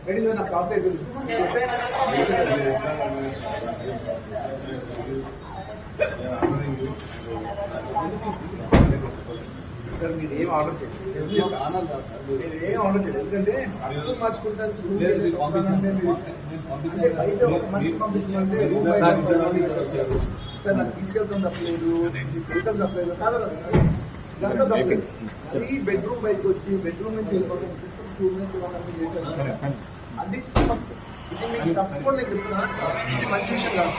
Ready నా coffee sir మీరు ఏం ఆర్డర్ చేయండి, మీరు ఏం ఆర్డర్ చేయండి. ఎందుకంటే అర్థం మార్చుకుంటాను బయట ఒక మనిషి పంపించమంటే సార్ నాకు తీసుకెళ్తాం తప్పలేదు, వెహికల్ తప్పలేదు కాదు, దాంట్లో తప్పలేదు. అది బెడ్రూమ్ బయటకు వచ్చి బెడ్రూమ్ నుంచి వెళ్ళిపోతాం స్కూల్ నుంచి చూడాలని చేశాను. అది ఇది మీకు తప్పకుండా చెప్తున్నా, ఇది మంచి విషయం కాదు.